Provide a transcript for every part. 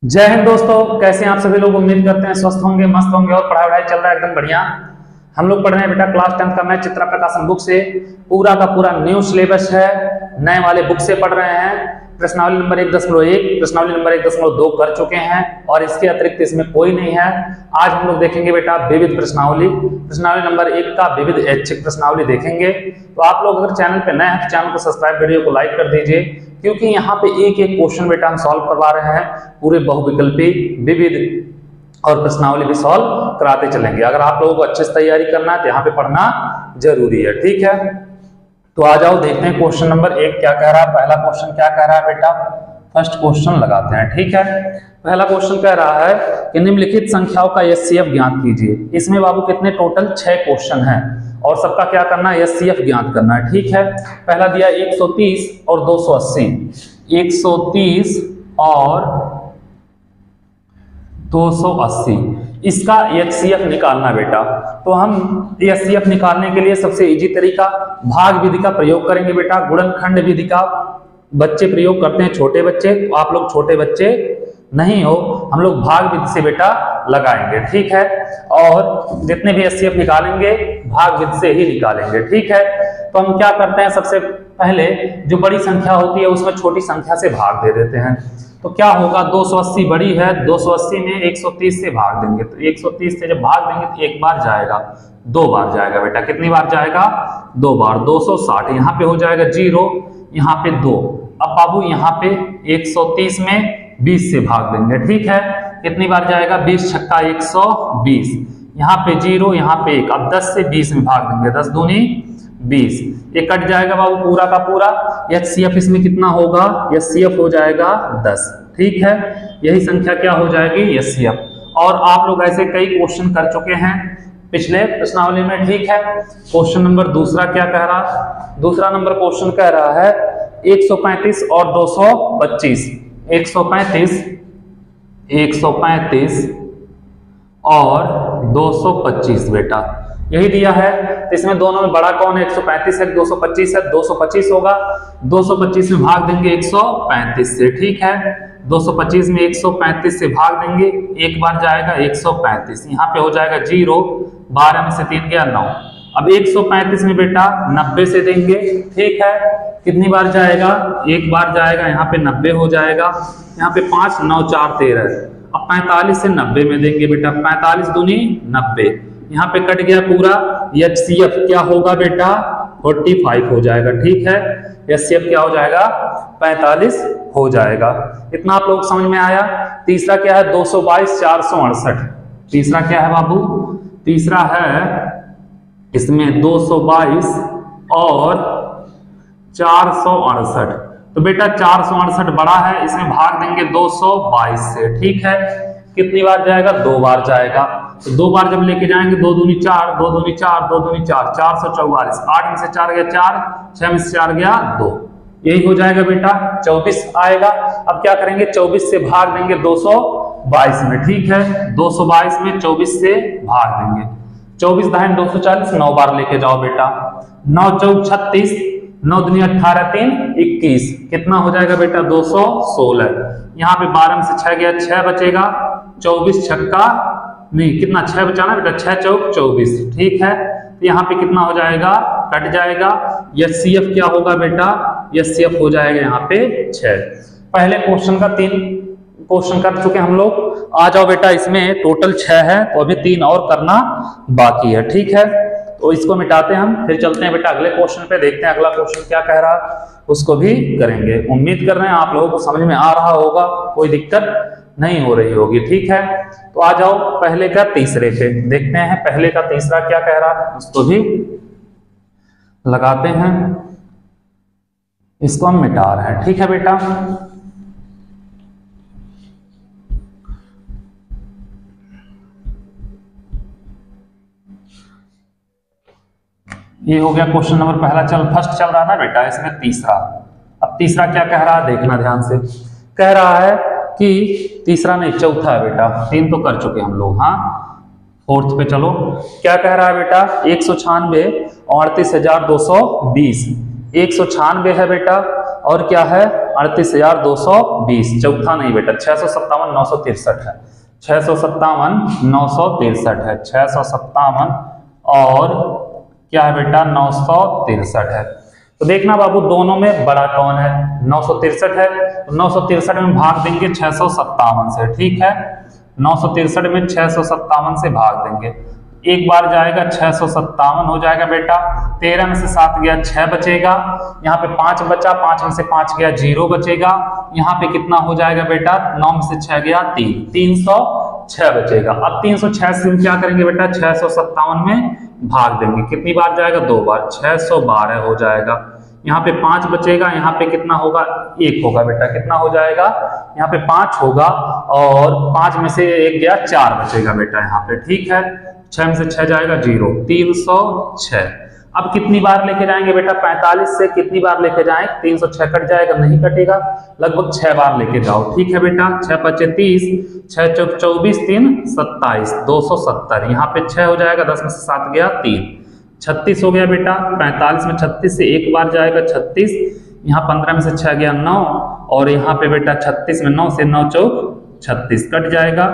जय हिंद दोस्तों, कैसे हैं आप सभी लोग। उम्मीद करते हैं स्वस्थ होंगे, मस्त होंगे और पढ़ाई वढ़ाई चल रहा है एकदम बढ़िया। हम लोग पढ़ रहे हैं बेटा क्लास 10 का मैथ चित्रा प्रकाशन बुक से। पूरा का पूरा न्यू सिलेबस है, नए वाले बुक से पढ़ रहे हैं। प्रश्नावली नंबर 1.1, प्रश्नावली नंबर 1.2 कर चुके हैं और इसके अतिरिक्त इसमें कोई नहीं है। आज हम लोग देखेंगे बेटा विविध प्रश्नावली, प्रश्नावली नंबर 1 का विविध ऐच्छिक प्रश्नावली देखेंगे। तो आप लोग अगर चैनल पे नए हैं तो चैनल को सब्सक्राइब, वीडियो को लाइक कर दीजिए, क्योंकि यहाँ पे एक एक क्वेश्चन बेटा हम सॉल्व करवा रहे हैं। पूरे बहुविकल्पी, विविध और प्रश्नावली भी सॉल्व कराते चलेंगे। अगर आप लोगों को अच्छे से तैयारी करना है तो यहाँ पे पढ़ना जरूरी है, ठीक है। तो आ जाओ देखते हैं क्वेश्चन नंबर 1 क्या कह रहा है। पहला क्वेश्चन क्या कह रहा है बेटा, फर्स्ट क्वेश्चन लगाते हैं, ठीक है। पहला क्वेश्चन कह रहा है कि निम्नलिखित संख्याओं का एचसीएफ ज्ञात कीजिए। इसमें बाबू कितने टोटल 6 क्वेश्चन हैं और सबका क्या करना है, एचसीएफ ज्ञात करना है, ठीक है। पहला दिया 130 और 280, 130 और 280, इसका एचसीएफ निकालना बेटा। तो हम एचसीएफ निकालने के लिए सबसे इजी तरीका भाग विधि का प्रयोग करेंगे बेटा। गुणनखंड विधि का बच्चे प्रयोग करते हैं, छोटे बच्चे। तो आप लोग छोटे बच्चे नहीं हो, हम लोग भाग विधि से बेटा लगाएंगे, ठीक है। और जितने भी एचसीएफ निकालेंगे भाग विधि से ही निकालेंगे, ठीक है। तो हम क्या करते हैं, सबसे पहले जो बड़ी संख्या होती है उसमें छोटी संख्या से भाग दे देते हैं। तो क्या होगा, 280 बड़ी है, 280 में 130 से भाग देंगे। तो 130 से जब भाग देंगे तो एक बार जाएगा, 2 बार जाएगा बेटा। कितनी बार जाएगा, 2 बार। 260 यहाँ पे हो जाएगा 0, यहाँ पे 2। अब बाबू यहाँ पे 130 में 20 से भाग देंगे, ठीक है। कितनी बार जाएगा, 20 छक्का 120, यहाँ पे 0, यहाँ पे 1। अब 10 से 20 में भाग देंगे, 10 दूनी 20, ये कट जाएगा बाबू पूरा का पूरा। एचसीएफ इसमें कितना होगा, एचसीएफ हो जाएगा 10, ठीक है। यही संख्या क्या हो जाएगी, एचसीएफ। और आप लोग ऐसे कई क्वेश्चन कर चुके हैं पिछले प्रश्नावली में, ठीक है। क्वेश्चन नंबर दूसरा क्या कह रहा, दूसरा नंबर क्वेश्चन कह रहा है 135 और 225, 135 और 225 बेटा यही दिया है। तो इसमें दोनों में बड़ा कौन है, 135 है, 225 है। 225 होगा, 225 में भाग देंगे 135 से, ठीक है। 225 में 135 से भाग देंगे, एक बार जाएगा 135, यहाँ पे हो जाएगा 0, 12 में से 3 गया 9। अब 135 में बेटा 90 से देंगे, ठीक है। कितनी बार जाएगा, एक बार जाएगा, यहाँ पे 90 हो जाएगा। यहाँ पे 5 9 4 13। अब 45 से 90 में देंगे बेटा, 45 दूनी 90, यहाँ पे कट गया पूरा। एचसीएफ क्या होगा बेटा, 45 हो जाएगा, ठीक है। एचसीएफ क्या हो जाएगा, 45 हो जाएगा। इतना आप लोग समझ में आया। तीसरा क्या है, 222 468। तीसरा क्या है बाबू, तीसरा है इसमें 222 और 468। तो बेटा 468 बड़ा है, इसमें भाग देंगे 222 से, ठीक है। कितनी बार जाएगा, 2 बार जाएगा। तो 2 बार जब लेके जाएंगे, 2 दूनी 4, 2 दूनी 4, 2 दूनी 4, 444। 8 में से 4 गया 4, 6 में से 4 गया 2, यही हो जाएगा बेटा 24 आएगा। अब क्या करेंगे, 24 से भाग देंगे 222 में, ठीक है। 222 में 24 से भाग देंगे, 24 दाहिने 240, 9 बार लेके जाओ बेटा। 9 चौक 36, 9 दूनी 18, 3 21। कितना हो जाएगा बेटा, 216। यहाँ पे 12 में से 6 गया, 6 बचेगा। 24 छक्का नहीं, कितना 6 बचाना बेटा, 6 चौक 24, ठीक है। तो यहाँ पे कितना हो जाएगा, कट जाएगा। एचसीएफ क्या होगा बेटा, एचसीएफ हो जाएगा यहाँ पे 6। पहले क्वेश्चन का 3 क्वेश्चन कर चुके हम लोग। आ जाओ बेटा, इसमें टोटल 6 है तो अभी 3 और करना बाकी है, ठीक है। तो इसको मिटाते हैं हम, फिर चलते हैं बेटा अगले क्वेश्चन पे, देखते हैं अगला क्वेश्चन क्या कह रहा, उसको भी करेंगे। उम्मीद कर रहे हैं आप लोगों को समझ में आ रहा होगा, कोई दिक्कत नहीं हो रही होगी, ठीक है। तो आ जाओ पहले का तीसरे पे, देखते हैं पहले का तीसरा क्या कह रहा है, उसको भी लगाते हैं। इसको हम मिटा रहे हैं, ठीक है बेटा। ये हो गया क्वेश्चन नंबर पहला, फर्स्ट चल रहा था बेटा, इसमें तीसरा। अब तीसरा क्या कह रहा है, देखना ध्यान से। कह रहा है कि तीसरा नहीं, चौथा है बेटा, 3 तो कर चुके हम लोग, हाँ। फोर्थ पे चलो, क्या कह रहा है बेटा, 196 38,220। 196 है बेटा और क्या है 38,220। चौथा नहीं बेटा, 657,963 है, 657,963 है, 657 और क्या है बेटा 963 है। तो देखना बाबू दोनों में बड़ा कौन है, 963 है, तो 963 में भाग देंगे 657 से, ठीक है, 963 में 657 से भाग देंगे, एक बार जाएगा 657 हो जाएगा बेटा, 13 में से 7 गया 6 बचेगा, यहाँ पे 5 बचा, 5 में से 5 गया 0 बचेगा, यहाँ पे कितना हो जाएगा बेटा 9 में से 6 गया 3, 306 बचेगा। अब 306 से हम क्या करेंगे बेटा 657 में भाग देंगे, कितनी बार जाएगा 2 बार, 612 हो जाएगा, यहाँ पे 5 बचेगा, यहाँ पे कितना होगा 1 होगा बेटा, कितना हो जाएगा यहाँ पे 5 होगा और 5 में से 1 गया 4 बचेगा बेटा यहाँ पे, ठीक है, 6 में से 6 जाएगा 0, 306। अब कितनी बार लेके जाएंगे बेटा 45 से कितनी बार लेके जाएं, 306 कट जाएगा, नहीं कटेगा, लगभग 6 बार लेके जाओ, ठीक है बेटा, 6 5 30, 6 चौक 24, 3 27, 270, यहाँ पे 6 हो जाएगा, 10 में से 7 गया 3, 36 हो गया बेटा, 45 में 36 से एक बार जाएगा 36, यहाँ 15 में से 6 गया 9 और यहाँ पे बेटा 36 में 9 से 9 चौक 36 कट जाएगा,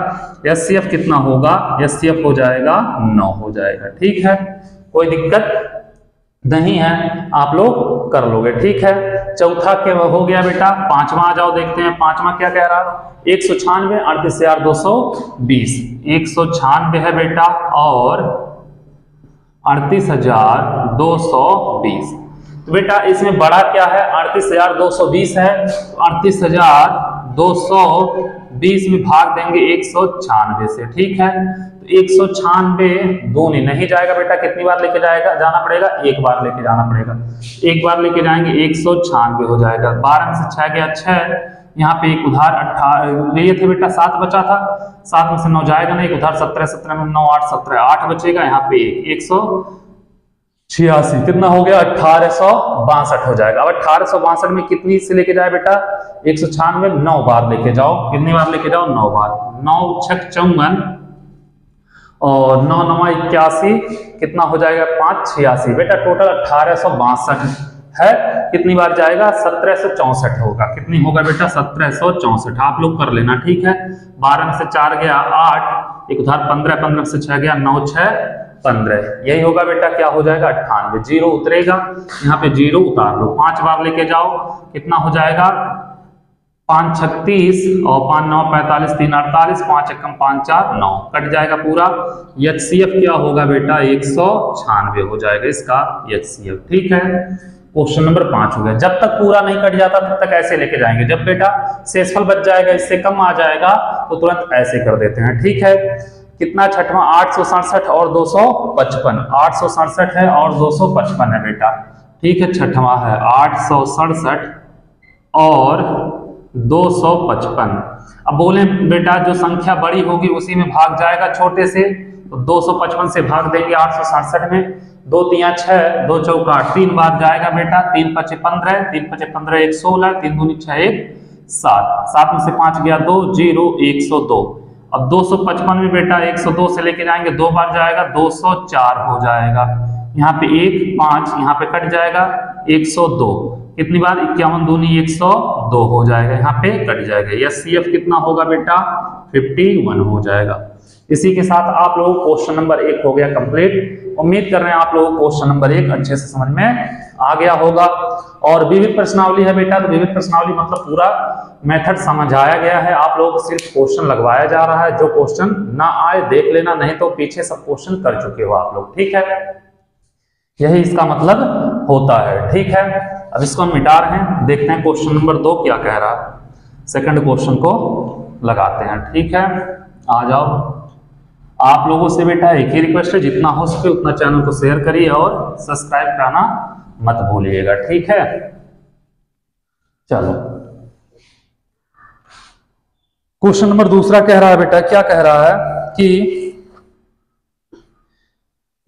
एचसीएफ कितना होगा, एचसीएफ हो जाएगा 9 हो जाएगा, ठीक है, कोई दिक्कत नहीं है, आप लोग कर लोगे, ठीक है। चौथा क्या हो गया बेटा, पांचवा आ जाओ देखते हैं, पांचवा क्या कह रहा है 196, 38,220, 196 है बेटा और 38,220। तो बेटा इसमें बड़ा क्या है 38,220 है, 38,220 में भाग देंगे 196 से, ठीक है, तो 196 दूनी नहीं जाएगा बेटा, कितनी बार लेके जाएगा जाना पड़ेगा, एक बार लेके जाना पड़ेगा, एक बार लेके जाएंगे 196 हो जाएगा, 12 में से 6 गया 6, यहाँ पे एक उधार 18 लिए थे बेटा 7 बचा था, 7 में से 9 जाएगा नहीं, एक उधार 17, 17 में 9 8 17 8 बचेगा, यहाँ पे 186 कितना हो गया 1862 हो जाएगा। अब 1862 में कितनी से लेके जाए बेटा 196 9 बार लेके जाओ, कितनी बार लेके जाओ 9 बार, 9 6 54 और 9 9 81 कितना हो जाएगा 5 86 बेटा, टोटल 1862 है, कितनी बार जाएगा 1764 होगा, कितनी होगा बेटा 1764, आप लोग कर लेना, ठीक है, 12 में से 4 गया 8, एक उधार 15, 15 में से 6 गया 9 6 15, यही होगा बेटा, क्या हो जाएगा 98, 0 उतरेगा, यहाँ पे 0 उतार लो, 5 बार लेके जाओ, कितना हो जाएगा 5 36 और 5 9 45, 3 48, 5 1 5 4 9 कट जाएगा पूरा, एचसीएफ क्या होगा बेटा 196 हो जाएगा इसका एचसीएफ, ठीक है। क्वेश्चन नंबर 5 हो गया, जब तक पूरा नहीं कट जाता तब तक ऐसे लेके जाएंगे, जब बेटा शेषफल बच जाएगा इससे कम आ जाएगा तो तुरंत ऐसे कर देते हैं, ठीक है। कितना छठवां 867 और 255, 867 है और 255 है बेटा, ठीक है, छठवां है 867 और 255। अब बोले बेटा जो संख्या बड़ी होगी उसी में भाग जाएगा छोटे से, तो 255 से भाग देंगे 867 में, 2 3 6, 2 चौका 8, 3 बार जाएगा बेटा, 3 5 15, 3 5 15 1 16, 3 दूनी 6 1 7, 7 में से 5 गया 2 0 102। अब 255 में बेटा 102 से लेके जाएंगे 2 बार जाएगा 204 हो जाएगा, यहाँ पे 1 5 यहाँ पे कट जाएगा 102, कितनी बार 51 दूनी 102 हो जाएगा, यहाँ पे कट जाएगा, एचसीएफ कितना होगा बेटा 51 हो जाएगा। इसी के साथ आप लोगों को क्वेश्चन नंबर 1 हो गया कंप्लीट। उम्मीद कर रहे हैं आप लोगों को क्वेश्चन नंबर 1 अच्छे से समझ में आ गया होगा। और विविध प्रश्नावली है बेटा, तो विविध प्रश्नावली मतलब पूरा मेथड समझाया गया है, आप लोगों को सिर्फ क्वेश्चन लगवाया जा रहा है, जो क्वेश्चन ना आए देख लेना, नहीं तो पीछे सब क्वेश्चन कर चुके हो आप लोग, ठीक है, यही इसका मतलब होता है, ठीक है। अब इसको हम मिटा रहे हैं, देखते हैं क्वेश्चन नंबर 2 क्या कह रहा है, सेकंड क्वेश्चन को लगाते हैं, ठीक है। आ जाओ, आप लोगों से बेटा एक ही रिक्वेस्ट है, जितना हो सके उतना चैनल को शेयर करिए और सब्सक्राइब करना मत भूलिएगा, ठीक है। चलो क्वेश्चन नंबर 2 कह रहा है बेटा, क्या कह रहा है कि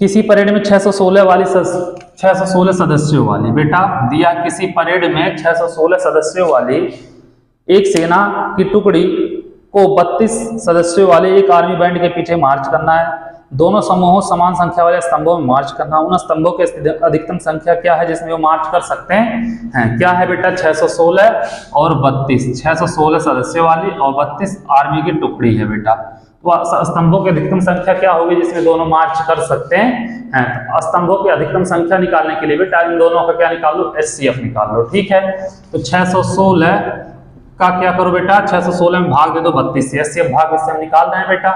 किसी परेड में 616 सदस्यों वाली, बेटा दिया किसी परेड में 616 सदस्यों वाली एक सेना की टुकड़ी को 32 सदस्यों वाले एक आर्मी बैंड के पीछे मार्च करना है। दोनों समूहों समान संख्या वाले स्तंभों में मार्च करना। उन स्तंभों की अधिकतम संख्या क्या है जिसमें वो मार्च कर सकते हैं? क्या है बेटा? 616 और 32। 616 सदस्यों वाली और 32 आर्मी की टुकड़ी है बेटा। तो स्तंभों की अधिकतम संख्या क्या होगी जिसमें दोनों मार्च कर सकते हैं? तो स्तंभों की अधिकतम संख्या निकालने के लिए बेटा इन दोनों का क्या निकाल लो? HCF निकाल लो। ठीक है, तो 616 का क्या करो बेटा? 616 में भाग दे दो 32 से। HCF भाग इससे हम निकाल रहे हैं बेटा।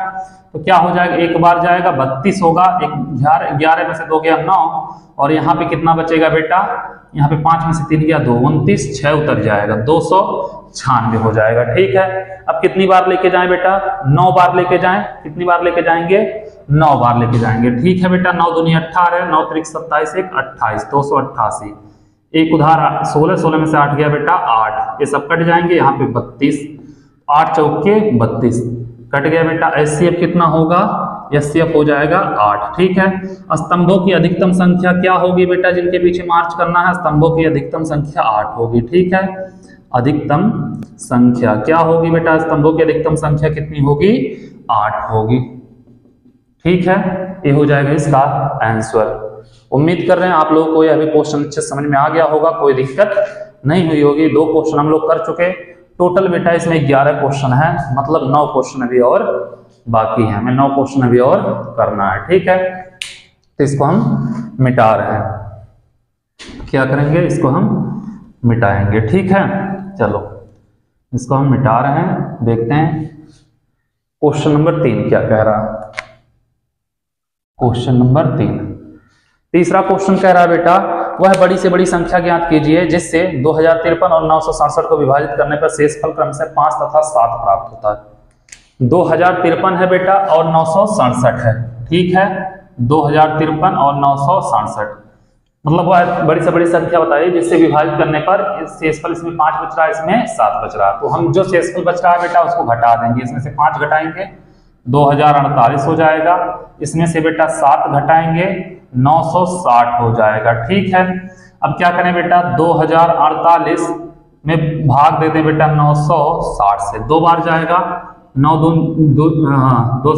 तो क्या हो जाएगा? एक बार जाएगा 32 होगा, 11 में से 2 गया 9, और यहाँ पे कितना बचेगा बेटा? यहाँ पे 5 में से 3 गया 2, 29, 6 उतर जाएगा, 296 हो जाएगा। ठीक है, अब कितनी बार लेके जाएं बेटा? 9 बार लेके जाएं। कितनी बार लेके जाएंगे? 9 बार लेके जाएंगे। ठीक है बेटा, 9 दूनी 18, 9 त्रिक 27, 1 28, 288। एक उधार 16, 16 में से 8 गया बेटा 8, ये सब कट जाएंगे। यहाँ पे 32, 8 चौके 32 कट गया बेटा। HCF कितना होगा? HCF हो जाएगा 8। ठीक है, स्तंभों की अधिकतम संख्या क्या होगी बेटा जिनके पीछे मार्च करना है? स्तंभों की अधिकतम संख्या 8 होगी। ठीक है, अधिकतम संख्या क्या होगी बेटा? स्तंभों की अधिकतम संख्या कितनी होगी? 8 होगी। ठीक है, ये हो जाएगा इसका आंसर। उम्मीद कर रहे हैं आप लोगों को यह भी क्वेश्चन अच्छे समझ में आ गया होगा, कोई दिक्कत नहीं हुई होगी। 2 क्वेश्चन हम लोग कर चुके, टोटल बेटा इसमें 11 क्वेश्चन है, मतलब 9 क्वेश्चन अभी और बाकी है। हमें 9 क्वेश्चन अभी और करना है। ठीक है, तो इसको हम मिटा रहे हैं। क्या करेंगे? इसको हम मिटाएंगे। ठीक है, चलो इसको हम मिटा रहे हैं। देखते हैं क्वेश्चन नंबर 3 क्या कह रहा है। क्वेश्चन नंबर 3, तीसरा क्वेश्चन कह रहा है बेटा, वह बड़ी से बड़ी संख्या ज्ञात कीजिए जिससे 2053 और 967 को विभाजित करने पर शेषफल क्रम से 5 तथा 7 प्राप्त होता है। 2053 है बेटा और 967 है। ठीक है, 2053 और 967, मतलब वह बड़ी से बड़ी संख्या बताइए जिससे विभाजित करने पर शेषफल इसमें 5 बच रहा है, इसमें 7 बच रहा है। तो हम जो शेषफल बच रहा है बेटा उसको घटा देंगे। इसमें से 5 घटाएंगे 2048 हो जाएगा, इसमें से बेटा 7 घटाएंगे 960 हो जाएगा। ठीक है, अब क्या करें बेटा? 2048 में भाग देते बेटा 960 से। 2 बार जाएगा, 9 2 हाँ 2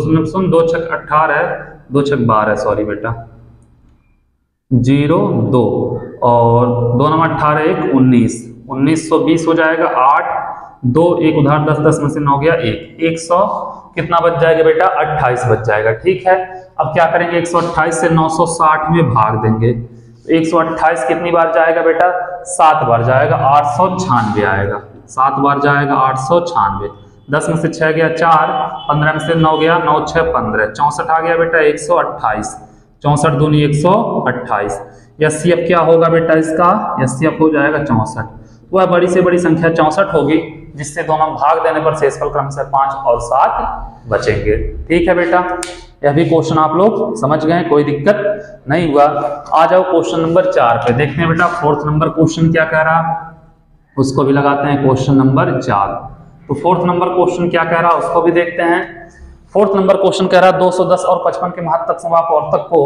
6 18, 2 6 12, सॉरी बेटा 0 2 और 2 9 18 1 19, 1920 हो जाएगा। 8 2 1 उधार 10, 10 में से 9 गया 1, 100 कितना बच जाएगा बेटा? 28 बच जाएगा। ठीक है, अब क्या करेंगे? 128 से 960 में भाग देंगे। 128 कितनी बार जाएगा बेटा? 7 बार जाएगा, 896 आएगा। 7 बार जाएगा 896, 10 में से 6 गया 4, 15 में से 9 गया 9 6 15, 64 आ गया बेटा 128, 64 दूनी 128। HCF क्या होगा बेटा इसका? HCF हो जाएगा 64। वह बड़ी से बड़ी संख्या 64 होगी जिससे दोनों भाग देने पर शेषफल क्रम से 5 और 7 बचेंगे। ठीक है बेटा, यह भी क्वेश्चन आप लोग समझ गए, कोई दिक्कत नहीं हुआ। आ जाओ क्वेश्चन नंबर 4 पे। देखते हैं बेटा 4th नंबर क्वेश्चन क्या कह रहा, उसको भी लगाते हैं क्वेश्चन नंबर 4। तो 4th नंबर क्वेश्चन क्या कह रहा उसको भी देखते हैं। 4th नंबर क्वेश्चन कह रहा 210 और 55 के महत्तक समापवर्तक को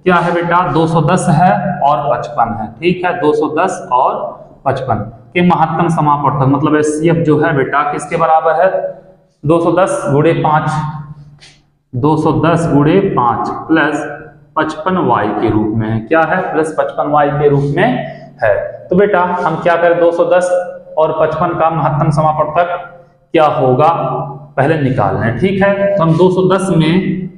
क्या है बेटा? 210 है और 55 है। ठीक है, 210 और 55 के महत्तम समापवर्तक, मतलब HCF जो है बेटा किसके बराबर है? 210 गुणे 5, 210 गुणे 5 प्लस 55y के रूप में है। क्या है? प्लस 55y के रूप में है। तो बेटा हम क्या करें? 210 और 55 का महत्तम समापवर्तक क्या होगा पहले निकाल लें। ठीक है, तो हम 210 में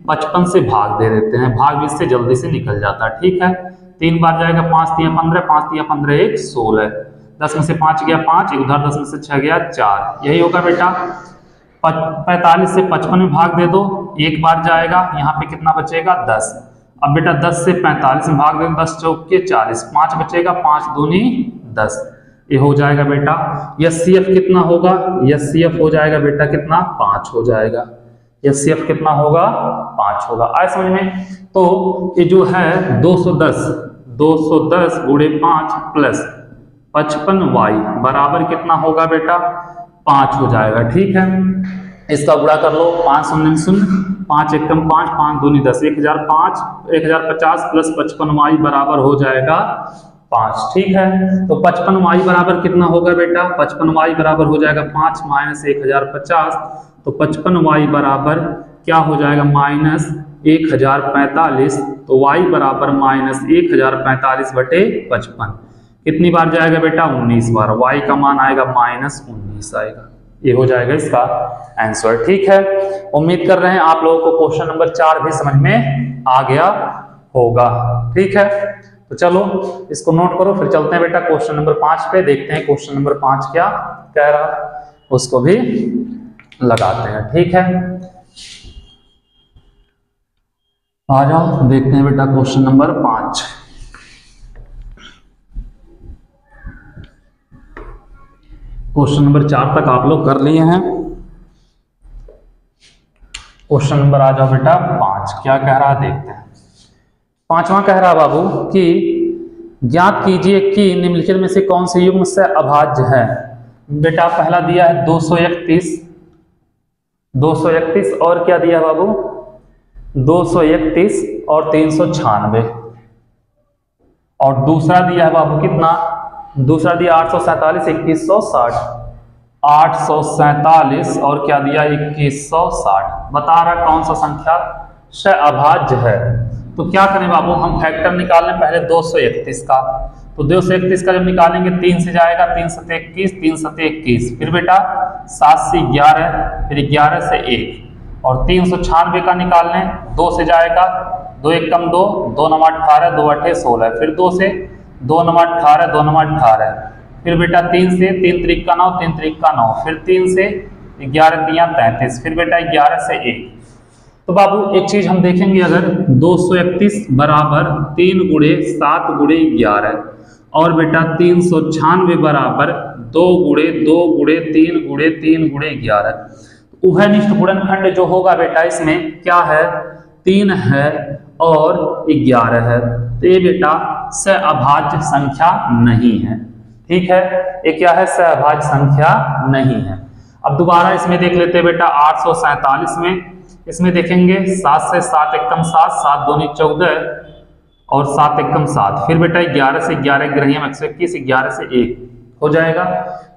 55 से भाग दे देते हैं, भाग भी इससे जल्दी से निकल जाता है। ठीक है, 3 बार जाएगा 5 3 15, 5 3 15 1 16, 10 में से 5 गया 5, एक उधर 10 में से 6 गया 4, यही होगा बेटा। 45 से 55 में भाग दे दो, एक बार जाएगा, यहाँ पे कितना बचेगा? 10। अब बेटा 10 से 45 में भाग दे दो, 10 चौके 40, 5 बचेगा, 5 दूनी 10, ये हो जाएगा बेटा। HCF कितना होगा? HCF हो जाएगा बेटा कितना? 5 हो जाएगा। HCF कितना होगा? 5 होगा। आए समझ में? तो ये जो है 210 गुणे 5 प्लस 55y बराबर कितना होगा बेटा? 5 हो जाएगा। ठीक है, इसका गुणा कर लो, 5 शून्य 0, 5 एकम 5, 5 दूनी 10, 1050 प्लस 55y बराबर हो जाएगा 5। ठीक है, तो 55y बराबर कितना होगा बेटा? 55y बराबर हो जाएगा 5 माइनस 1050, तो 55y बराबर क्या हो जाएगा? माइनस 1045, तो y बराबर माइनस 1045/55। कितनी बार जाएगा बेटा? 19 बार। y का मान आएगा -19 आएगा। ये हो जाएगा इसका आंसर। ठीक है, उम्मीद कर रहे हैं आप लोगों को क्वेश्चन नंबर 4 भी समझ में आ गया होगा। ठीक है, तो चलो इसको नोट करो, फिर चलते हैं बेटा क्वेश्चन नंबर 5 पे। देखते हैं क्वेश्चन नंबर 5 क्या कह रहा है, उसको भी लगाते हैं। ठीक है, आ जाओ देखते हैं बेटा क्वेश्चन नंबर 5। क्वेश्चन नंबर 4 तक आप लोग कर लिए हैं। क्वेश्चन नंबर आ जाओ बेटा 5, क्या कह रहा है देखते हैं। 5वां कह रहा बाबू कि ज्ञात कीजिए कि निम्नलिखित में से कौन से युग्म से अभाज्य है। बेटा पहला दिया है 231 और क्या दिया बाबू? 231 और 396। और दूसरा दिया है बाबू कितना? दूसरा दिया 847 2160। 847 और क्या दिया? 2160। बता रहा कौन सा संख्या से अभाज्य है। तो क्या करें बाबू, हम फैक्टर निकाल लें पहले 231 का। तो 231 का जब निकालेंगे 3 से जाएगा, 3 7 21, 3 7 21, फिर बेटा 7 से 11, फिर 11 से 1, और 396 का निकाल लें, 2 से जाएगा, 2 1 कम 2, 2 9 18, 2 8 16, फिर 2 से 2 9 18, 2 9 18, फिर बेटा 3 से 3 3 का 9, 3 3 का 9, फिर 3 से 11 3 33, फिर बेटा 11 से 1। तो बाबू एक चीज हम देखेंगे, अगर 231 बराबर 3 गुणे 7 गुणे 11 और बेटा 396 बराबर 2 गुणे 2 गुणे 3 गुणे 3 गुणे 11, उभयनिष्ठ गुणनखंड जो होगा बेटा इसमें क्या है? 3 है और 11 है। तो ये बेटा सहअभाज्य संख्या नहीं है। ठीक है, ये क्या है? सहअभाज्य संख्या नहीं है। अब दोबारा इसमें देख लेते हैं बेटा 847 में। इसमें देखेंगे 7 से 7 एकम 7, 7 दूनी 14 और 7 एकम 7, फिर बेटा 11 से 11 ग्रही 121, 11 से 1 हो जाएगा।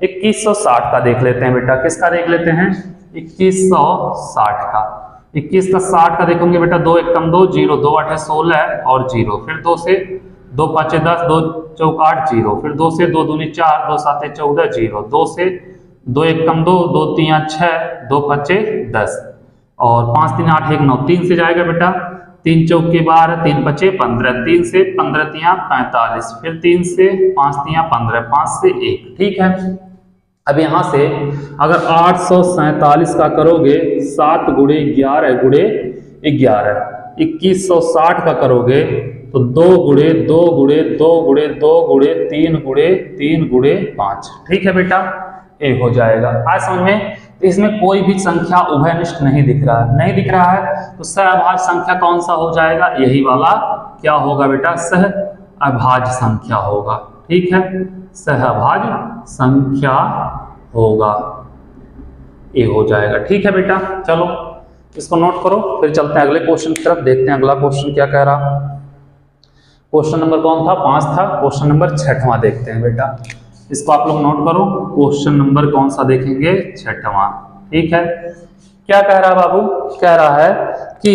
2160 का देख लेते हैं बेटा। किसका देख लेते हैं? 2160 का। 21 का 60 का देखेंगे बेटा, 2 एकम 2 0, 2 8 16 और 0, फिर 2 से 2 5 10, 2 4 8 0, फिर 2 से 2 दूनी 4, 2 7 14 0, 2 से 2 एकम 2, 2 3 6, 2 5 10 और 5 3 8 1 9, 3 से जाएगा बेटा, 3 चौके 12, 3 5 15, 3 से 15 3 45, फिर 3 से 5 3 15, 5 से 1। ठीक है, अब यहां से अगर 847 का करोगे 7 गुणे 11 गुणे 11, 2160 का करोगे तो 2 गुणे 2 गुणे 2 गुणे 2 गुणे 3 गुणे 3 गुणे 5। ठीक है बेटा, ये हो जाएगा। आज समझ में? तो इसमें कोई भी संख्या उभयनिष्ठ नहीं दिख रहा है, नहीं दिख रहा है तो सहअभाज्य संख्या कौन सा हो जाएगा? यही वाला क्या होगा बेटा? सहअभाज्य संख्या होगा। ठीक है, सहअभाज्य संख्या होगा, ये हो जाएगा। ठीक है बेटा, चलो इसको नोट करो, फिर चलते हैं अगले क्वेश्चन की तरफ। देखते हैं अगला क्वेश्चन क्या कह रहा। क्वेश्चन नंबर कौन था? 5 था। क्वेश्चन नंबर 6वां देखते हैं बेटा। इसको आप लोग नोट करो। क्वेश्चन नंबर कौन सा देखेंगे? 6वां। ठीक है, क्या कह रहा बाबू? कह रहा है कि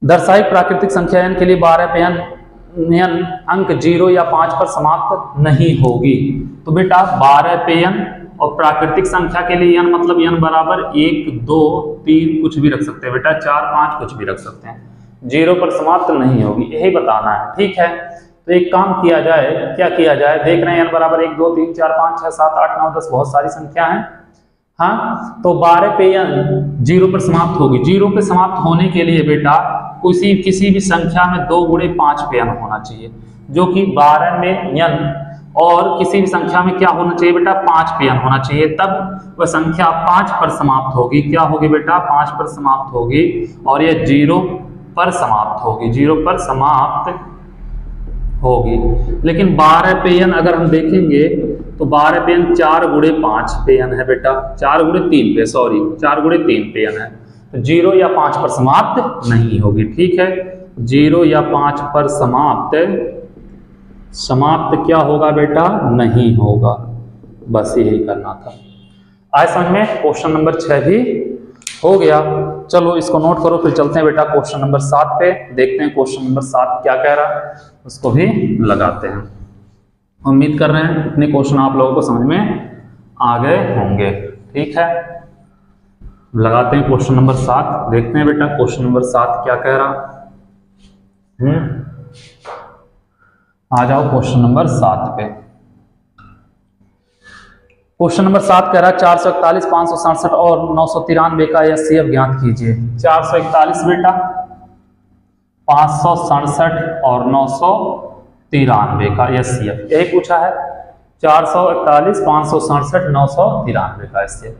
दर्शाई प्राकृतिक संख्या n के लिए 12 पे n अंक 0 या 5 पर समाप्त नहीं होगी। तो बेटा 12 पे n और प्राकृतिक संख्या के लिए n मतलब n बराबर 1 2 3 कुछ भी रख सकते हैं बेटा, 4 5 कुछ भी रख सकते हैं, 0 पर समाप्त नहीं होगी, यही बताना है। ठीक है, तो एक काम किया जाए, क्या किया जाए? देख रहे हैं n बराबर 1 2 3 4 5 6 7 8 9 10 बहुत सारी संख्या है। हाँ, तो 12 पे n 0 पर समाप्त होगी। 0 पे समाप्त होने के लिए बेटा किसी भी संख्या में 2 गुणे 5 पे n होना चाहिए, जो कि 12 में n और किसी भी संख्या में क्या होना चाहिए बेटा? 5 पे n होना चाहिए, तब वह संख्या 5 पर समाप्त होगी। क्या होगी बेटा? 5 पर समाप्त होगी और यह 0 पर समाप्त होगी, 0 पर समाप्त होगी। लेकिन 12 पे n अगर हम देखेंगे तो 12 पे n 4 गुणे 5 पे n है बेटा, 4 गुणे 3 पे, सॉरी 4 गुणे 3 पे n है, तो 0 या 5 पर समाप्त नहीं होगी। ठीक है, 0 या 5 पर समाप्त क्या होगा बेटा? नहीं होगा। बस यही करना था। आज समझ में? क्वेश्चन नंबर 6 भी हो गया। चलो इसको नोट करो, फिर चलते हैं बेटा क्वेश्चन नंबर 7 पे, देखते हैं क्वेश्चन नंबर 7 क्या कह रहा है, उसको भी लगाते हैं। उम्मीद कर रहे हैं इतने क्वेश्चन आप लोगों को समझ में आ गए होंगे। ठीक है, लगाते हैं क्वेश्चन नंबर 7, देखते हैं बेटा क्वेश्चन नंबर 7 क्या कह रहा। आ जाओ क्वेश्चन नंबर 7 पे। क्वेश्चन नंबर 7 कह रहा है 441, 567 और 993 का एचसीएफ ज्ञात कीजिए। 441 बेटा, 567 और 993 का एचसीएफ यही पूछा है। 441, 567, 993 का एचसीएफ।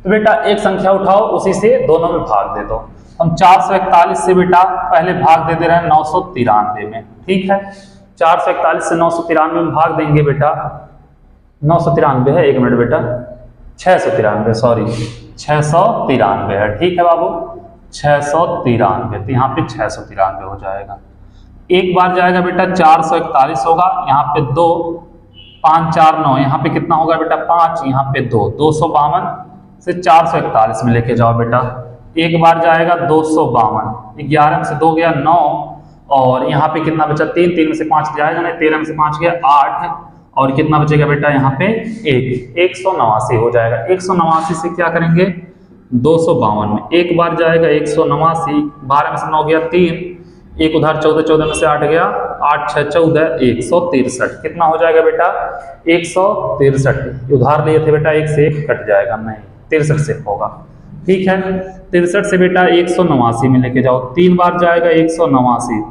तो बेटा एक संख्या उठाओ, उसी से दोनों में भाग दे दो। हम 441 से बेटा पहले भाग दे रहे हैं 993 में। ठीक है, 441 से 993 में भाग देंगे बेटा। 993 है, 1 मिनट बेटा, 693, सॉरी 693 है। ठीक है बाबू, 693, तो यहाँ पे 693 हो जाएगा। एक बार जाएगा बेटा 441 होगा, यहाँ पे 2, 5 4 9, यहाँ पे कितना होगा बेटा 5, यहाँ पे 2, 252 से 441 में लेके जाओ बेटा। एक बार जाएगा 252, 11 में से 2 गया 9, और यहाँ पे कितना बचा 3, 3 में से 5 जाएगा नहीं, 13 में से 5 गया 8, और कितना बचेगा बेटा यहाँ पे 1, 189 हो जाएगा। 189 से क्या करेंगे 252 में, एक बार जाएगा 189, 12 में से 9 गया 3, एक उधार 14, 14 में से 8 गया 8 6 14, 163, कितना हो जाएगा बेटा 163। उधार लिए थे बेटा, 1 से 1 कट जाएगा, नहीं 63 से होगा। ठीक है, 63 से बेटा 189 में लेके जाओ, 3 बार जाएगा 189,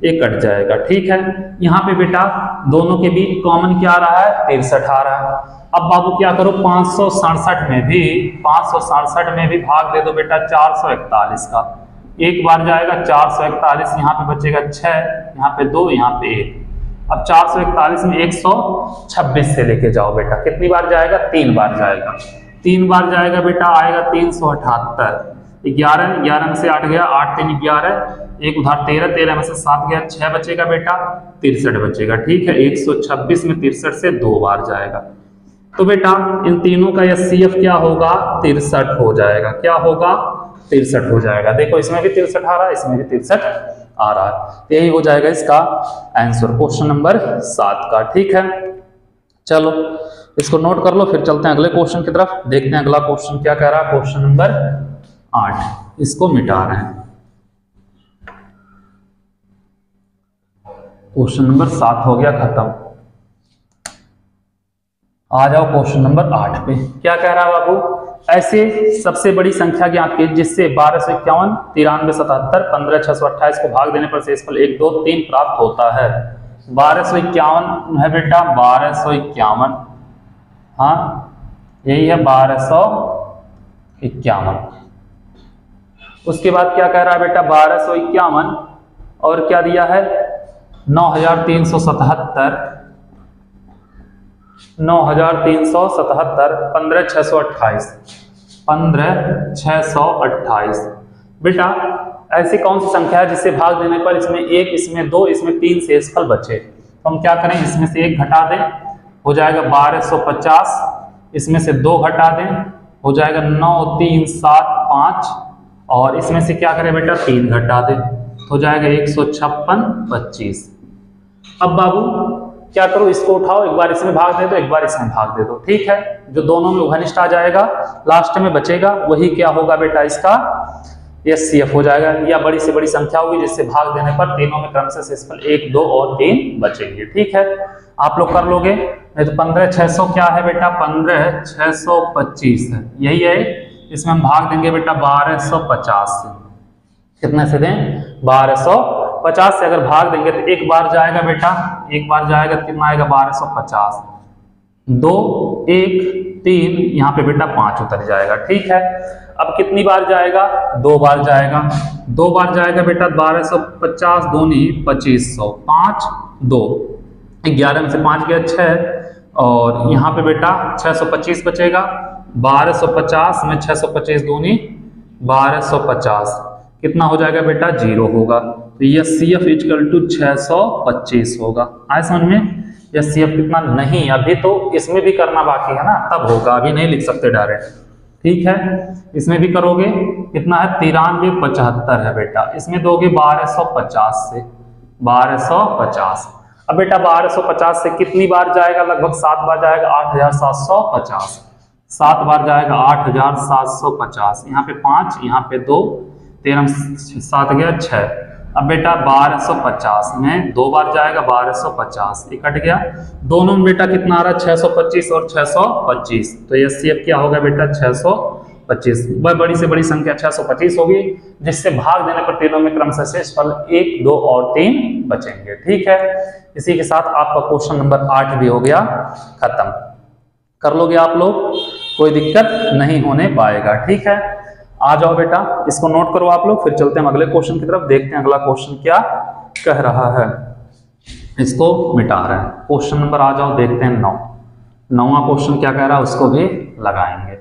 1 कट जाएगा। ठीक है, यहाँ पे बेटा दोनों के बीच कॉमन क्या आ रहा है 63 आ रहा है। अब बाबू क्या करो 567 में भी भाग दे दो बेटा 441 का। एक बार जाएगा 441, यहाँ पे बचेगा 6, यहाँ पे 2, यहाँ पे 1। अब 441 में 126 से लेके जाओ बेटा, कितनी बार जाएगा 3 बार जाएगा। 3 बार जाएगा बेटा, आएगा 378, 11 में से 8 गया 8 3 11, एक उधार 13, 13 में से 7 गया 6 बचेगा बेटा, 63 बचेगा। ठीक है, 126 में 63 से 2 बार जाएगा। तो बेटा इन तीनों का एचसीएफ क्या होगा 63 हो जाएगा। क्या होगा 63 हो जाएगा। देखो इसमें भी 63 आ रहा है, इसमें भी 63 आ रहा है। यही हो जाएगा इसका आंसर क्वेश्चन नंबर 7 का। ठीक है, चलो इसको नोट कर लो, फिर चलते हैं अगले क्वेश्चन की तरफ, देखते हैं अगला क्वेश्चन क्या कह रहा है। क्वेश्चन नंबर 8, इसको मिटा रहे हैं। क्वेश्चन नंबर 7 हो गया खत्म। आ जाओ क्वेश्चन नंबर 8 पे। क्या कह रहा है बाबू, ऐसे सबसे बड़ी संख्या ज्ञात की जिससे 1251, 93, 77, 15, 628 को भाग देने पर शेषफल 1 2 3 प्राप्त होता है। 1251 है बेटा, 1251, हाँ यही है 1251। उसके बाद क्या कह रहा है बेटा 1251 और क्या दिया है 9377, 9377, 15628, 15628। बेटा ऐसी कौन सी संख्या है जिससे भाग देने पर इसमें 1, इसमें 2, इसमें 3 शेषफल बचे। तो हम क्या करें, इसमें से 1 घटा दें, हो जाएगा 1250, इसमें से 2 घटा दें, हो जाएगा 9 3 7 5, और इसमें से क्या करें बेटा 3 घटा दें, हो जाएगा 156 25। अब बाबू क्या करो, इसको उठाओ, एक बार इसमें भाग दे दो, एक बार इसमें भाग दे दो। ठीक है, जो दोनों में घनिष्ठ आ जाएगा लास्ट में बचेगा वही क्या होगा बेटा इसका एचसीएफ हो जाएगा, या बड़ी से बड़ी संख्या होगी जिससे भाग देने पर तीनों में क्रम से शेषफल 1 2 और 3 बचेंगे। ठीक है, आप लोग कर लोगे। नहीं तो 15600 क्या है बेटा 15625 है, यही है। इसमें हम भाग देंगे बेटा 1250 से। कितने से दें 1250 से अगर भाग देंगे तो एक बार जाएगा बेटा, एक बार जाएगा तो कितना आएगा 1250, 2 1 3, यहाँ पे बेटा 5 उतर जाएगा। ठीक है, अब कितनी बार जाएगा 2 बार जाएगा, 2 बार जाएगा बेटा 1250 दूनी 2500, 5 2, 11 में से 5 गया 6, और यहाँ पे बेटा 625 बचेगा। 1250 में 625 दूनी 1250, कितना हो जाएगा बेटा 0 होगा। तो ये CF इक्वल टू 625 होगा। आए समझ में, या CF कितना नहीं, अभी तो इसमें भी करना बाकी है ना, तब होगा, अभी नहीं लिख सकते डायरेक्ट। ठीक है, इसमें भी करोगे कितना है 9375 है बेटा, इसमें दोगे 1250 से 1250। अब बेटा 1250 से कितनी बार जाएगा, लगभग 7 बार जाएगा, 8750, 7 बार जाएगा 8750, यहाँ पे 5, यहाँ पे 2, 13 7 गया 6। अब बेटा 1250 में 2 बार जाएगा 1250, ये कट गया, दोनों में बेटा कितना आ रहा है 625 और 625, तो एचसीएफ क्या होगा बेटा 625। बड़ी से बड़ी संख्या 625 होगी, जिससे भाग देने पर तीनों में क्रमशः शेषफल 1, 2 और 3 बचेंगे। ठीक है, इसी के साथ आपका क्वेश्चन नंबर 8 भी हो गया खत्म। कर लोगे आप लोग, कोई दिक्कत नहीं होने पाएगा। ठीक है, आ जाओ बेटा, इसको नोट करो आप लोग, फिर चलते हैं अगले क्वेश्चन की तरफ, देखते हैं अगला क्वेश्चन क्या कह रहा है। इसको मिटा रहे हैं, क्वेश्चन नंबर आ जाओ, देखते हैं 9। 9वां क्वेश्चन क्या कह रहा है उसको भी लगाएंगे।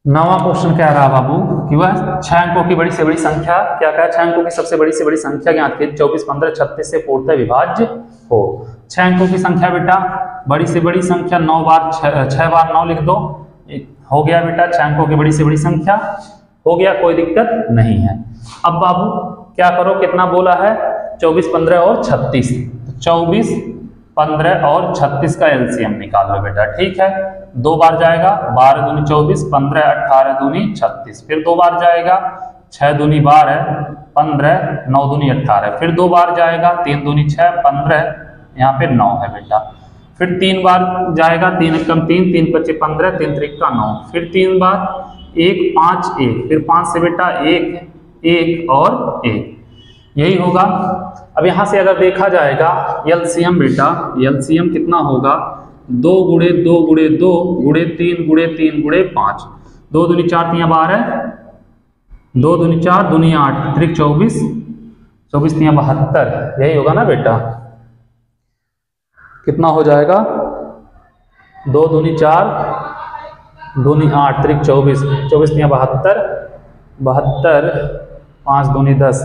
9वां क्वेश्चन कह रहा है बाबू कि वह 6 अंकों की बड़ी से बड़ी संख्या, क्या कहा, 6 अंकों की सबसे बड़ी से बड़ी संख्या ज्ञात कीजिए 24, 15, 36 से पूर्णतः विभाज्य हो। 6 अंकों की संख्या बेटा, बड़ी से बड़ी संख्या 9 बार 6 बार 9 लिख दो, हो गया बेटा 6 अंकों की बड़ी से बड़ी संख्या, हो गया, कोई दिक्कत नहीं है। अब बाबू क्या करो, कितना बोला है 24, 15 और 36, 24, 15 और 36 का एलसीएम निकाल लो बेटा। ठीक है, 2 बार जाएगा 12 दूनी 24, 15 18 दूनी 36, फिर 2 बार जाएगा 6 दूनी 12, 15 9 दूनी 18, फिर 2 बार जाएगा 3 दूनी 6, 15 यहाँ पे 9 है बेटा, फिर 3 बार जाएगा 3 एकम 3, 3 पच्चे 15, 3 त्रिका 9, फिर 3 बार 1 5 1, फिर 5 से बेटा 1 1 और 1, यही होगा। अब यहाँ से अगर देखा जाएगा एलसीएम बेटा, एलसीएम कितना होगा 2 गुणे 2 गुणे 2 गुणे 3 गुणे 3 गुणे 5, 2 दूनी 4 3 12, 2 दूनी 4 दूनी 8 त्रिक 24, 24 3 72, यही होगा ना बेटा। कितना हो जाएगा 2 दूनी 4 दूनी 8 त्रिक 24, 24 3 72, 72 5 दूनी 10,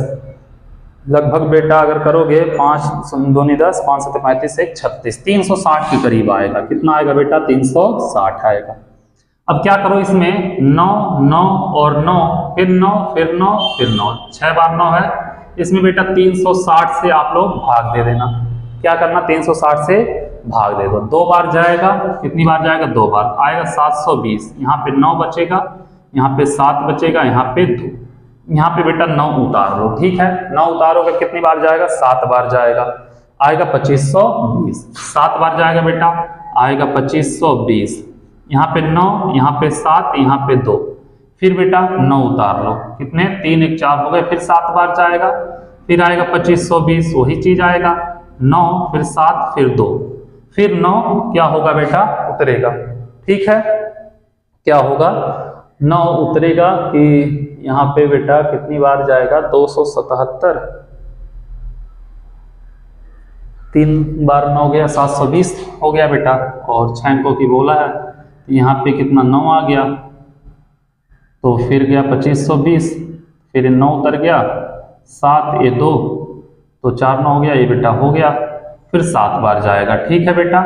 लगभग बेटा अगर करोगे 5 दूनी 10, 5 7 35 1 36, 360 के करीब आएगा। कितना आएगा बेटा 360 आएगा। अब क्या करो, इसमें 9 9 और 9, फिर 9 फिर 9 फिर 9, 6 बार 9 है, इसमें बेटा 360 से आप लोग भाग दे देना। क्या करना 360 से भाग दे दो, 2 बार जाएगा, कितनी बार जाएगा 2 बार आएगा 720, यहाँ पे 9 बचेगा, यहाँ पे 7 बचेगा, यहाँ पे 2, यहाँ पे बेटा 9 उतार लो। ठीक है, 9 उतारोगे कितनी बार जाएगा 7 बार जाएगा, आएगा 2520, 7 बार जाएगा बेटा आएगा 2520, यहाँ पे 9 यहाँ पे 7 यहाँ पे 2, फिर बेटा 9 उतार लो, कितने 3 1 4 हो गए, फिर 7 बार जाएगा, फिर आएगा 2520, वही चीज आएगा 9 फिर 7 फिर 2, फिर 9 क्या होगा बेटा उतरेगा। ठीक है, क्या होगा 9 उतरेगा कि यहाँ पे बेटा कितनी बार जाएगा 277, 3 बार 9 गया 720 हो गया बेटा, और 6 अंकों की बोला है, यहाँ पे कितना 9 आ गया, तो फिर गया 2520, फिर 9 उतर गया 7 ये 2, तो 4 9 हो गया, ये बेटा हो गया, फिर 7 बार जाएगा। ठीक है बेटा,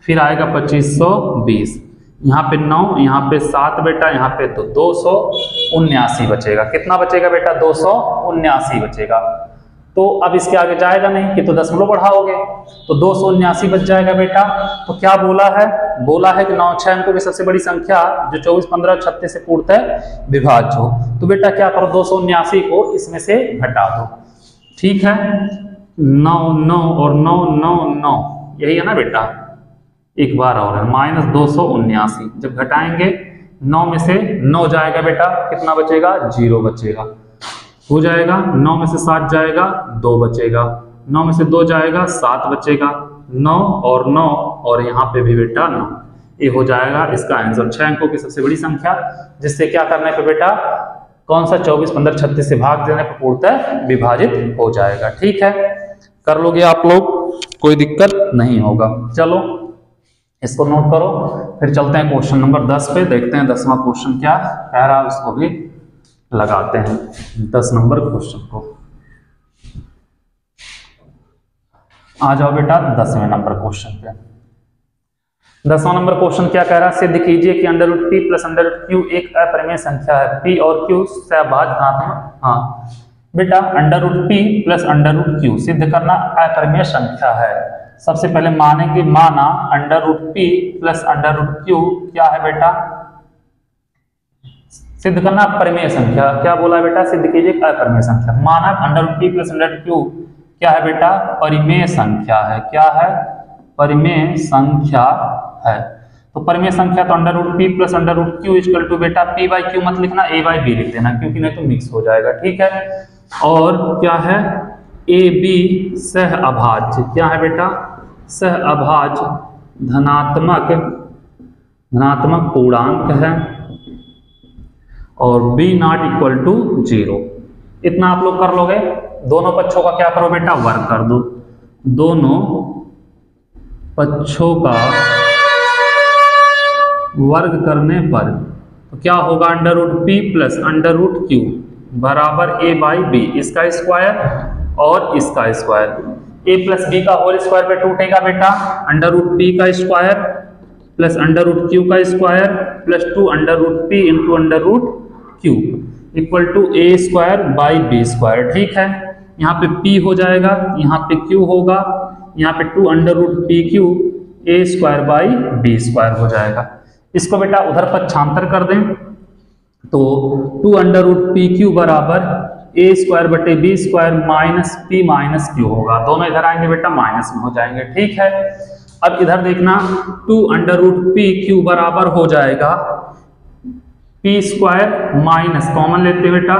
फिर आएगा 2520, यहाँ पे 9 यहाँ पे 7 बेटा, यहाँ पे 279 बचेगा। कितना बचेगा बेटा 279 बचेगा। तो अब इसके आगे जाएगा नहीं कि तो दशमलव बढ़ाओगे, तो 279 बच जाएगा बेटा। तो क्या बोला है, बोला है कि 9 6 अंकों की सबसे बड़ी संख्या जो 24 15 36 से पूर्णतः विभाज्य हो। तो बेटा क्या करो 279 को इसमें से घटा दो। ठीक है, 9 9 और 9 9 9, यही है ना बेटा, एक बार और है -279। जब घटाएंगे 9 में से 9 जाएगा बेटा, कितना बचेगा 0 बचेगा, हो जाएगा। 9 में से 7 जाएगा 2 बचेगा, 9 में से 2 जाएगा 7 बचेगा, 9 और 9 और यहाँ पे भी बेटा 9, ये हो जाएगा इसका आंसर। 6 अंकों की सबसे बड़ी संख्या, जिससे क्या करने पे बेटा कौन सा 24 15 36 से भाग देने पर पूर्णतः विभाजित हो जाएगा। ठीक है, कर लोगे आप लोग, कोई दिक्कत नहीं होगा। चलो इसको नोट करो, फिर चलते हैं क्वेश्चन नंबर 10 पे, देखते हैं 10वां क्वेश्चन क्या कह रहा है, उसको भी लगाते हैं 10 नंबर क्वेश्चन को। आ जाओ बेटा 10वें नंबर क्वेश्चन पे। 10वां नंबर क्वेश्चन क्या कह रहा है, सिद्ध कीजिए कि under root P plus under root Q एक अपरिमेय संख्या है। पी और क्यू सहभाज्य धनात्मक। हाँ बेटा, under root P plus under root Q सिद्ध करना अपरिमेय संख्या है। सबसे पहले मानेंगे, माना under root P plus under root Q क्या है बेटा, सिद्ध करना अपरिमेय संख्या। क्या बोला है बेटा, सिद्ध कीजिए अपरिमेय संख्या। माना under root P plus under root Q क्या है बेटा, परिमेय संख्या है। क्या है, परिमेय संख्या है। तो परिमेय संख्या तो under root P plus under root Q equal to बेटा पी बाई क्यू मत लिखना, ए बाई बी लिख देना, क्योंकि नहीं तो मिक्स हो जाएगा। ठीक है, और क्या है, ए बी सह अभाज्य। क्या है बेटा, सह अभाज्य धनात्मक पूर्णांक है और बी नॉट इक्वल टू 0। इतना आप लोग कर लोगे। दोनों पक्षों का क्या करो बेटा, वर्ग कर दो। दोनों पक्षों का वर्ग करने पर तो क्या होगा, under root P plus under root Q बराबर ए बाई बी, इसका स्क्वायर और इसका स्क्वायर। ए प्लस बी का होल स्क्वायर पे टूटेगा बेटा, अंडर रूट पी का square plus under root Q का square plus 2 under root P into under root Q equal to A square by B square. ठीक है, यहाँ पे p हो जाएगा, यहाँ पे q होगा, यहाँ पे 2 under root P Q A square by B square हो जाएगा। इसको बेटा उधर पक्षांतर कर दें तो 2 अंडर रूट पी क्यू बराबर ए स्क्वायर बटे B square minus P minus Q होगा। दोनों इधर आएंगे बेटा, माइनस में हो जाएंगे। ठीक है, अब इधर देखना 2 अंडर रूट पी क्यू बराबर हो जाएगा पी स्क्वायर माइनस कॉमन लेते बेटा,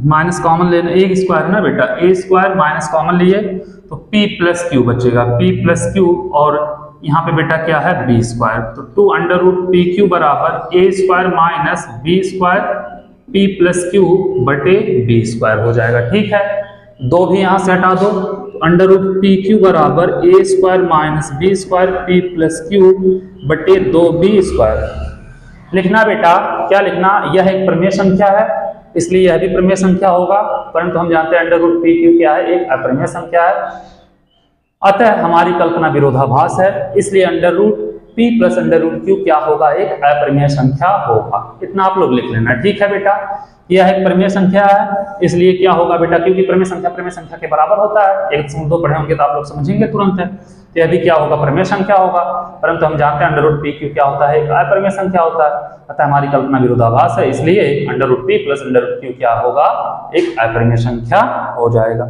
माइनस कॉमन लेना, एक स्क्वायर ना बेटा, ए स्क्वायर माइनस कॉमन लिए तो पी प्लस क्यू बचेगा, पी प्लस क्यू, और यहाँ पे बेटा क्या है, बी स्क्वायर। तो 2 अंडर रूट पी क्यू बराबर A square minus B square P plus Q बटे बी स्क्वायर हो जाएगा। ठीक है, दो भी यहाँ से हटा दो, अंडर रूट पी क्यू बराबर A square minus B square P plus Q बटे 2b स्क्वायर लिखना बेटा। क्या लिखना, यह एक परिमेय संख्या है इसलिए यह भी परिमेय संख्या होगा, परंतु हम जानते हैं अंडर रूट पी क्यू क्या है, एक अपरिमेय संख्या है। अतः हमारी कल्पना विरोधाभास है, इसलिए under root P plus under root Q क्या होगा, एक अपरिमेय संख्या होगा। इतना आप लोग लिख लेना। ठीक है बेटा, यह एक परिमेय संख्या है इसलिए क्या होगा बेटा, क्योंकि परिमेय संख्या के बराबर होता है। 1 पढ़े होंगे तो आप लोग समझेंगे तुरंत है। तो यह भी क्या होगा, परिमेय संख्या होगा, परंतु हम जानते हैं अंडर रूट पी क्यू क्या होता है, एक अपरिमेय संख्या होता है। अतः हमारी कल्पना विरोधाभास है, इसलिए under root P plus under root Q क्या होगा, एक अपरिमेय संख्या हो जाएगा।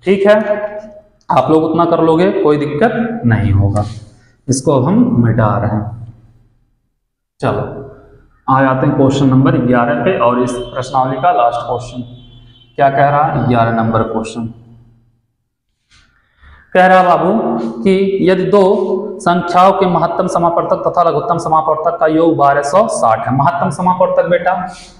ठीक है, आप लोग उतना कर लोगे, कोई दिक्कत नहीं होगा। इसको अब हम मिटा रहे हैं। चलो आ जाते हैं क्वेश्चन नंबर 11 पे, और इस प्रश्नावली का लास्ट क्वेश्चन क्या कह रहा है, 11 नंबर क्वेश्चन कह रहा बाबू कि यदि दो संख्याओं के महत्तम समापवर्तक तथा लघुत्तम समापवर्तक का योग 1260 है। महत्तम समापवर्तक बेटा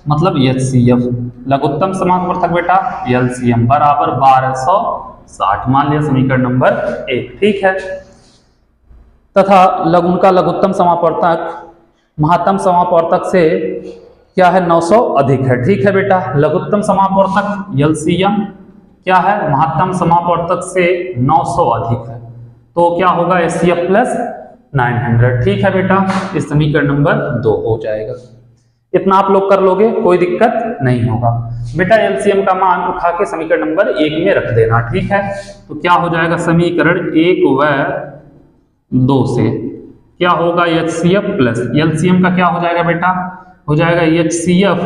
मतलब एचसीएफ, लघुत्तम समापवर्तक बेटा एलसीएम बराबर 1260 मान लिया, समीकरण नंबर 1। ठीक है, तथा उनका लघुत्तम समापवर्तक महत्तम समापवर्तक से क्या है, 900 अधिक है। ठीक है बेटा, लघुत्तम समापवर्तक एलसीएम क्या है, महत्तम समापवर्तक से 900 अधिक है, तो क्या होगा, एचसीएफ प्लस 900। ठीक है बेटा, इस समीकरण नंबर 2 हो जाएगा। इतना आप लोग कर लोगे, कोई दिक्कत नहीं होगा बेटा। एलसीएम का मान उठा के समीकरण नंबर 1 में रख देना। ठीक है, तो क्या हो जाएगा, समीकरण 1 व 2 से क्या होगा, एचसीएफ प्लस एलसीएम का क्या हो जाएगा बेटा, हो जाएगा एचसीएफ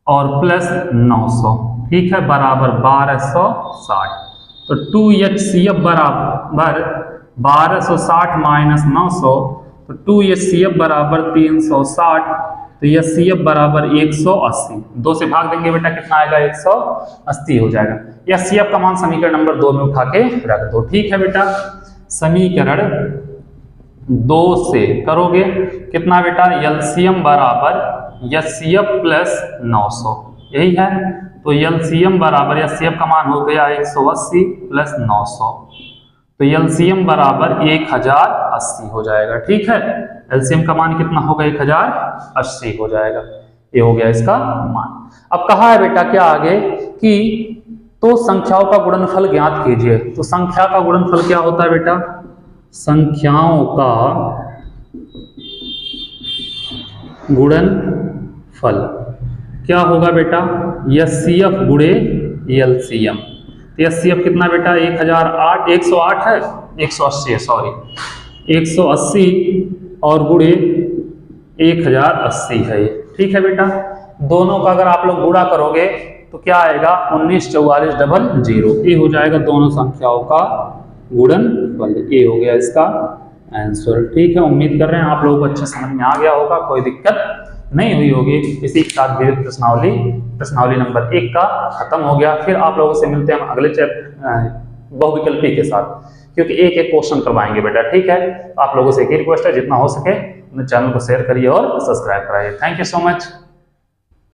और प्लस 900। ठीक है, बराबर 1260। तो 2HCF बराबर 1260 माइनस 900, तो 2HCF बराबर 360, तो HCF बराबर 180। 2 से भाग देंगे बेटा, कितना आएगा, 180 हो जाएगा। HCF का मान समीकरण नंबर 2 में उठा के रख दो। ठीक है बेटा, समीकरण 2 से करोगे कितना बेटा, एलसीएम बराबर HCF प्लस 900, यही है। तो एलसीएम बराबर HCF का मान हो गया 180 प्लस 900, तो एलसीएम बराबर 1080 हो जाएगा। ठीक है, एलसीएम का मान कितना होगा, 1080 हो जाएगा। ये हो गया इसका मान। अब कहा है बेटा क्या आगे कि तो संख्याओं का गुणनफल ज्ञात कीजिए। तो संख्या का गुणनफल क्या होता है बेटा, संख्याओं का गुणनफल क्या होगा बेटा? HCF गुणे LCM। तो HCF कितना बेटा? 108 है, 180 है, सॉरी 180 और गुणे 1080 है। ठीक है बेटा, दोनों का अगर आप लोग गुणा करोगे तो क्या आएगा? 194400। ये हो जाएगा दोनों संख्याओं का गुणनफल। ये हो गया इसका आंसर। ठीक है, उम्मीद कर रहे हैं आप लोगों को अच्छे समझ में आ गया होगा, कोई दिक्कत नहीं हुई होगी। इसी के साथ विविध प्रश्नावली नंबर 1 का खत्म हो गया। फिर आप लोगों से मिलते हैं हम अगले बहुविकल्पी के साथ, क्योंकि एक एक क्वेश्चन करवाएंगे बेटा। ठीक है, आप लोगों से एक ही रिक्वेस्ट है, जितना हो सके चैनल को शेयर करिए और सब्सक्राइब कराइए। Thank you so much.